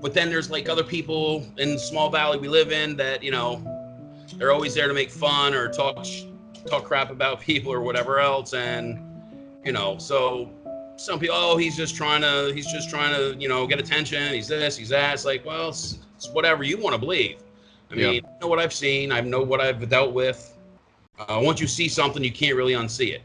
but then there's like other people in the small valley we live in that, they're always there to make fun or talk crap about people or whatever else. And, so some people, oh, he's just trying to, get attention. He's this, he's that. It's like, well, it's whatever you want to believe. I mean, I know what I've seen. I know what I've dealt with. Once you see something, you can't really unsee it.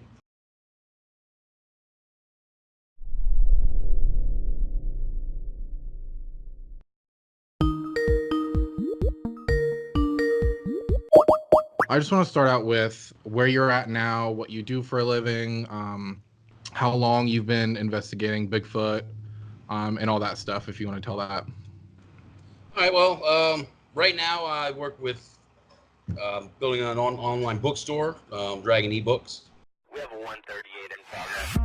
I just want to start out with where you're at now, what you do for a living, how long you've been investigating Bigfoot, and all that stuff, if you want to tell that. All right, well, right now I work with building an online bookstore, Dragon eBooks. We have a 138 in progress.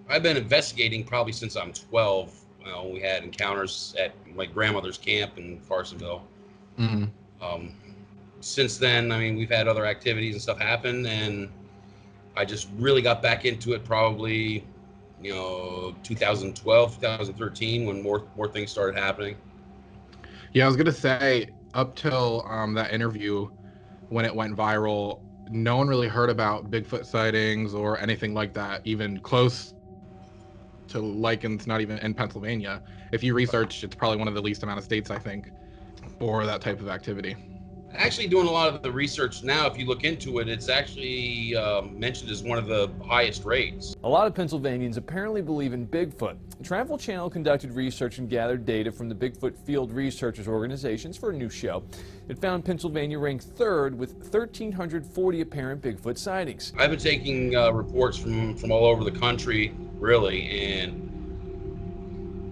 I've been investigating probably since I'm 12. We had encounters at my grandmother's camp in Carsonville. Mm-hmm. Since then, I mean, we've had other activities and stuff happen, and I just really got back into it probably, 2012, 2013, when more things started happening. Yeah, I was going to say, up till that interview, when it went viral, no one really heard about Bigfoot sightings or anything like that, even close to Lycans, not even in Pennsylvania. If you research, it's probably one of the least amount of states, I think, for that type of activity. Actually doing a lot of the research now, if you look into it, it's actually mentioned as one of the highest rates. A lot of Pennsylvanians apparently believe in Bigfoot. Travel Channel conducted research and gathered data from the Bigfoot Field Researchers Organizations for a new show. It found Pennsylvania ranked third with 1,340 apparent Bigfoot sightings. I've been taking reports from all over the country, really, and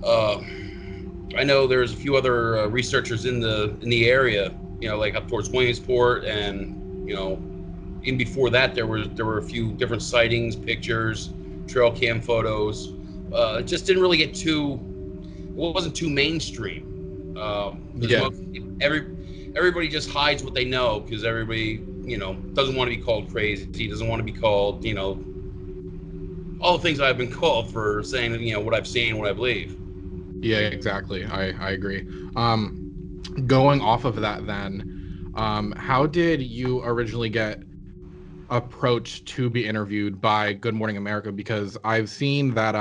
I know there's a few other researchers in the area, like up towards Williamsport, and even before that there were a few different sightings, pictures, trail cam photos. It just didn't really get it wasn't too mainstream. Everybody just hides what they know, because everybody doesn't want to be called crazy, doesn't want to be called all the things I've been called for saying what I've seen, what I believe. Yeah, exactly. I agree. Going off of that then, how did you originally get approached to be interviewed by Good Morning America? Because I've seen that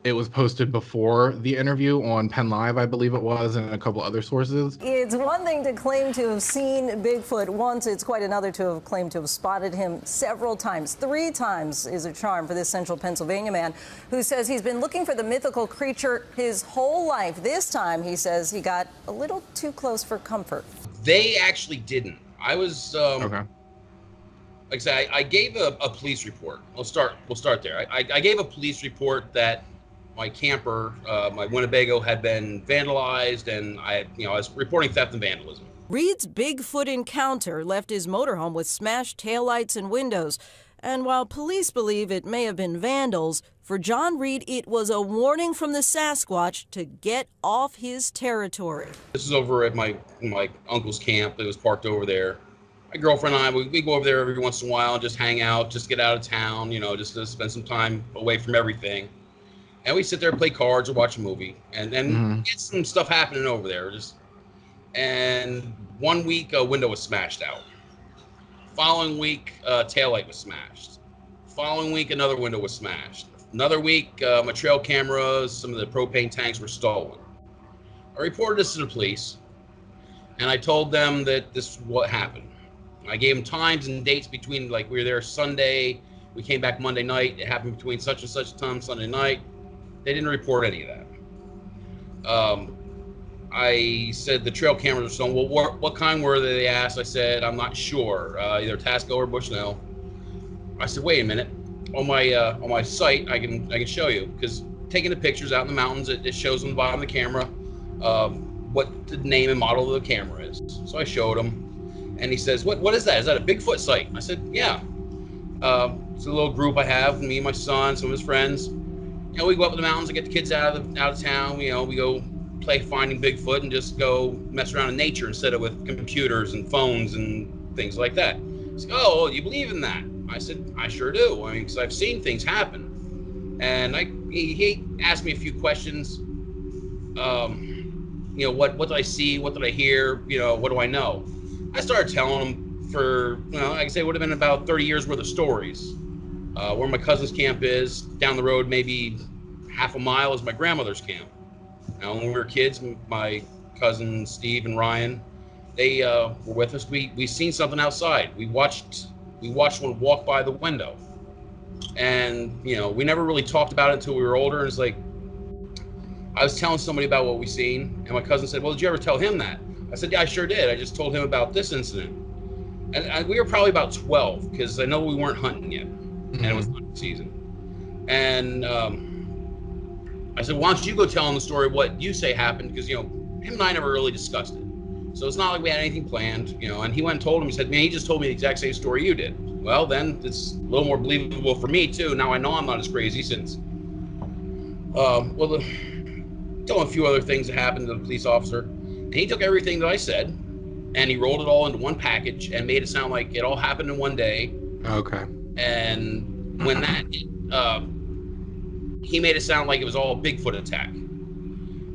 it was posted before the interview on Penn Live, I believe it was, and a couple other sources. It's one thing to claim to have seen Bigfoot once. It's quite another to have claimed to have spotted him several times. 3 times is a charm for this central Pennsylvania man who says he's been looking for the mythical creature his whole life. This time, he says, he got a little too close for comfort. They actually didn't. I was Okay. Like I said, I gave a police report. We'll start there. I gave a police report that my camper, my Winnebago, had been vandalized, and I was reporting theft and vandalism. Reed's Bigfoot encounter left his motorhome with smashed taillights and windows. And while police believe it may have been vandals, for John Reed, it was a warning from the Sasquatch to get off his territory. This is over at my uncle's camp that was parked over there. My girlfriend and I, we go over there every once in a while and just hang out, just get out of town, just to spend some time away from everything. And we sit there and play cards or watch a movie, and then get some stuff happening over there. And one week, a window was smashed out. Following week, taillight was smashed. Following week, another window was smashed. Another week, my trail cameras, some of the propane tanks were stolen. I reported this to the police, and I told them that this is what happened. I gave them times and dates between, like, we were there Sunday, we came back Monday night, it happened between such and such time Sunday night. They didn't report any of that. I said the trail cameras were stolen. Well, what kind were they? They asked. I said, I'm not sure. Either Tasco or Bushnell. I said, wait a minute. On my site, I can show you, because taking the pictures out in the mountains, it shows on the bottom of the camera what the name and model of the camera is. So I showed him, and he says, what is that? Is that a Bigfoot site? I said, yeah. It's a little group I have, me and my son, some of his friends. We go up in the mountains and get the kids out of town. We go play finding Bigfoot and just go mess around in nature instead of with computers and phones and things like that. He's like, oh, you believe in that? I said, I sure do. I mean, because I've seen things happen. And he asked me a few questions. You know, what did I see? What did I hear? You know, what do I know? I started telling him for, you know, like I say, it would have been about 30 years worth of stories. Where my cousin's camp is, down the road, maybe half a mile, is my grandmother's camp. Now, when we were kids, my cousins Steve and Ryan, they were with us. We seen something outside. We watched one walk by the window, and you know, we never really talked about it until we were older. And it's like, I was telling somebody about what we seen, and my cousin said, "Well, did you ever tell him that?" I said, "Yeah, I sure did. I just told him about this incident." And we were probably about 12, because I know we weren't hunting yet, and it was hunting season. And I said, "Why don't you go tell him the story of what you say happened?" Because, you know, him and I never really discussed it. So it's not like we had anything planned, you know. And he went and told him, he said, "Man, he just told me the exact same story you did." Well, then it's a little more believable for me, too. Now I know I'm not as crazy since, tell him a few other things that happened to the police officer. And he took everything that I said, and he rolled it all into one package and made it sound like it all happened in one day. Okay. And when that, he made it sound like it was all a Bigfoot attack.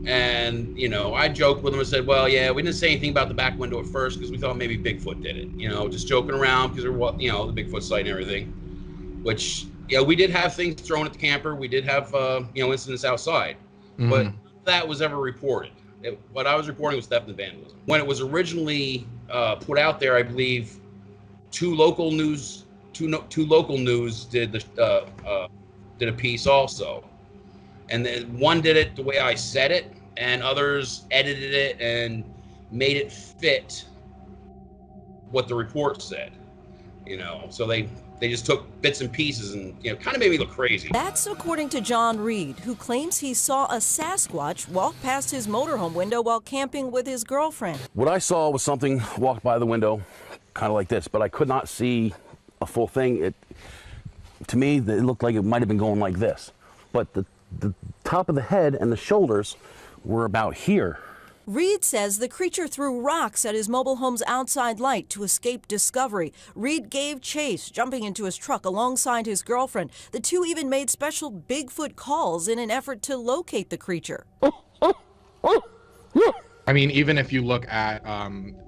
And, you know, I joked with him and said, well, yeah, we didn't say anything about the back window at first because we thought maybe Bigfoot did it, you know, just joking around because there was, you know, the Bigfoot site and everything, which, you know, we did have things thrown at the camper. We did have, you know, incidents outside, but that was ever reported. What I was reporting was theft and vandalism. When it was originally put out there, I believe two local news did a piece also. And then one did it the way I said it, and others edited it and made it fit what the report said. You know, so they just took bits and pieces and, you know, kind of made me look crazy. That's according to John Reed, who claims he saw a Sasquatch walk past his motorhome window while camping with his girlfriend. What I saw was something walked by the window, kind of like this, but I could not see a full thing. To me, it looked like it might have been going like this, but the top of the head and the shoulders were about here. Reed says the creature threw rocks at his mobile home's outside light to escape discovery. Reed gave chase, jumping into his truck alongside his girlfriend. The two even made special Bigfoot calls in an effort to locate the creature. I mean, even if you look at,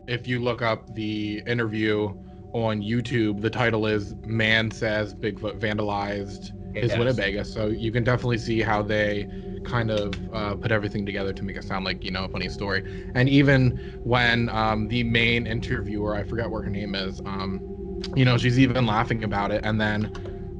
if you look up the interview on YouTube, the title is "Man Says Bigfoot Vandalized His Winnebago." So you can definitely see how they kind of put everything together to make it sound like, you know, a funny story. And even when the main interviewer, I forget what her name is, you know, she's even laughing about it. And then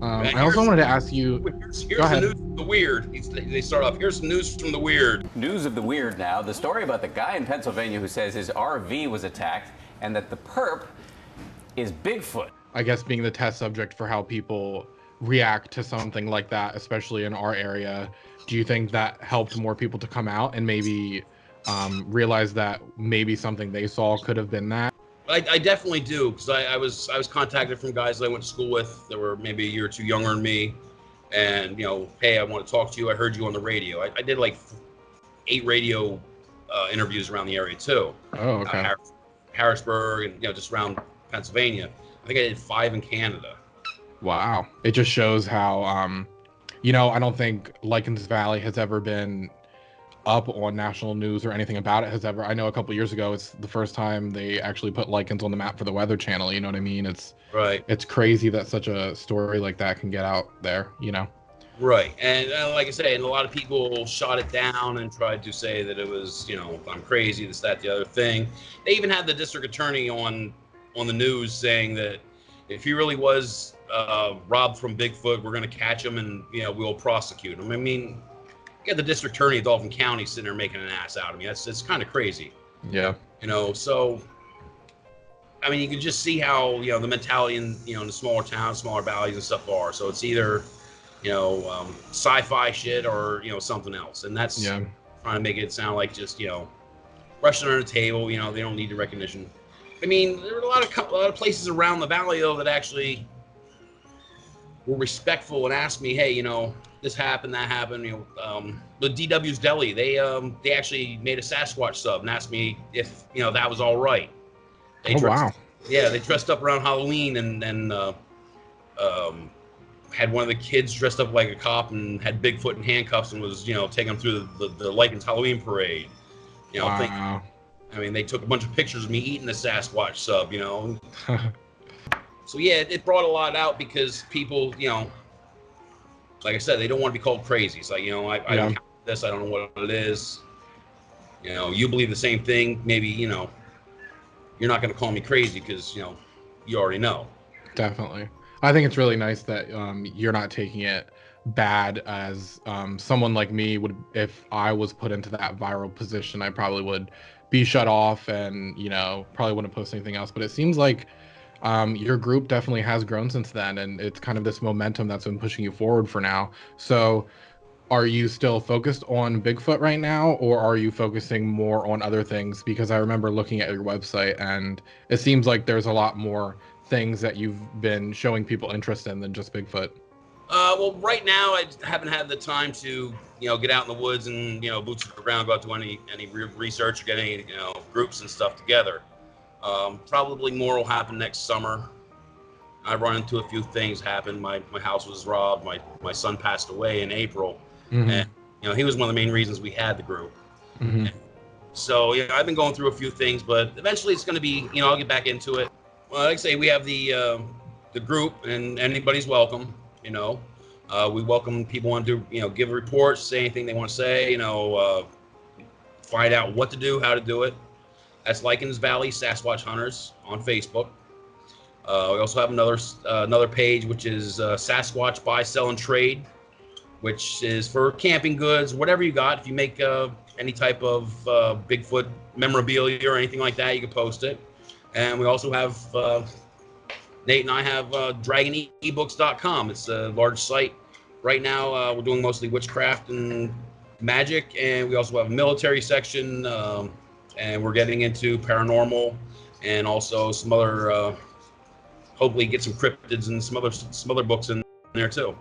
I also wanted to ask you, here's the news from the weird. They start off, here's some news from the weird. News of the weird now. The story about the guy in Pennsylvania who says his RV was attacked and that the perp is Bigfoot. I guess being the test subject for how people react to something like that, especially in our area, do you think that helped more people to come out and maybe realize that maybe something they saw could have been that? I definitely do, because I was contacted from guys that I went to school with that were maybe a year or two younger than me, and, you know, hey, I want to talk to you. I heard you on the radio. I did like 8 radio interviews around the area too. Oh, okay. Harrisburg and, you know, just around Pennsylvania. I think I did 5 in Canada. Wow. It just shows how, you know, I don't think Lycans Valley has ever been up on national news or anything about it has ever. I know a couple years ago, it's the first time they actually put Lycans on the map for the Weather Channel. You know what I mean? It's right. It's crazy that such a story like that can get out there, you know? Right. And like I say, and a lot of people shot it down and tried to say that it was, you know, I'm crazy, this, that, the other thing. They even had the district attorney on the news saying that if he really was robbed from Bigfoot, we're going to catch him and, you know, we'll prosecute him. I mean, you got the district attorney of Dauphin County sitting there making an ass out of me. It's kind of crazy. Yeah. You know, so, I mean, you can just see how, you know, the mentality in, you know, in the smaller towns, smaller valleys and stuff are. So it's either, you know, sci-fi shit or, you know, something else. And that's trying to make it sound like just, you know, rushing under the table, you know, they don't need the recognition. I mean, there were a lot of places around the valley, though, that actually were respectful and asked me, hey, you know, this happened, that happened. You know, the DW's Deli, they actually made a Sasquatch sub and asked me if, you know, that was all right. They wow. Yeah, they dressed up around Halloween and had one of the kids dressed up like a cop and had Bigfoot in handcuffs and was, taking them through the Lycan's Halloween parade. Wow. I mean, they took a bunch of pictures of me eating the Sasquatch sub. So yeah, it brought a lot out because people, like I said, they don't want to be called crazy. It's like, I don't have this, I don't know what it is. You believe the same thing. Maybe, you're not going to call me crazy because, you already know. Definitely. I think it's really nice that you're not taking it bad as someone like me would. If I was put into that viral position, I probably would be shut off and, probably wouldn't post anything else. But it seems like your group definitely has grown since then, and it's kind of this momentum that's been pushing you forward for now. So are you still focused on Bigfoot right now, or are you focusing more on other things? Because I remember looking at your website and it seems like there's a lot more things that you've been showing people interest in than just Bigfoot. Well, right now I haven't had the time to, get out in the woods and, boots on the ground, go out to any research or get any, groups and stuff together. Probably more will happen next summer. I run into a few things happen. My house was robbed. My son passed away in April. And, he was one of the main reasons we had the group. So, I've been going through a few things, but eventually it's going to be, I'll get back into it. Well, like I say, we have the group, and anybody's welcome. We welcome people want to do, give reports, say anything they want to say. Find out what to do, how to do it. That's Lycan's Valley Sasquatch Hunters on Facebook. We also have another page, which is Sasquatch Buy, Sell, and Trade, which is for camping goods, whatever you got. If you make any type of Bigfoot memorabilia or anything like that, you can post it. And we also have, Nate and I have dragoneebooks.com. It's a large site. Right now, we're doing mostly witchcraft and magic, and we also have a military section, and we're getting into paranormal and also some other, hopefully get some cryptids and some other books in there too.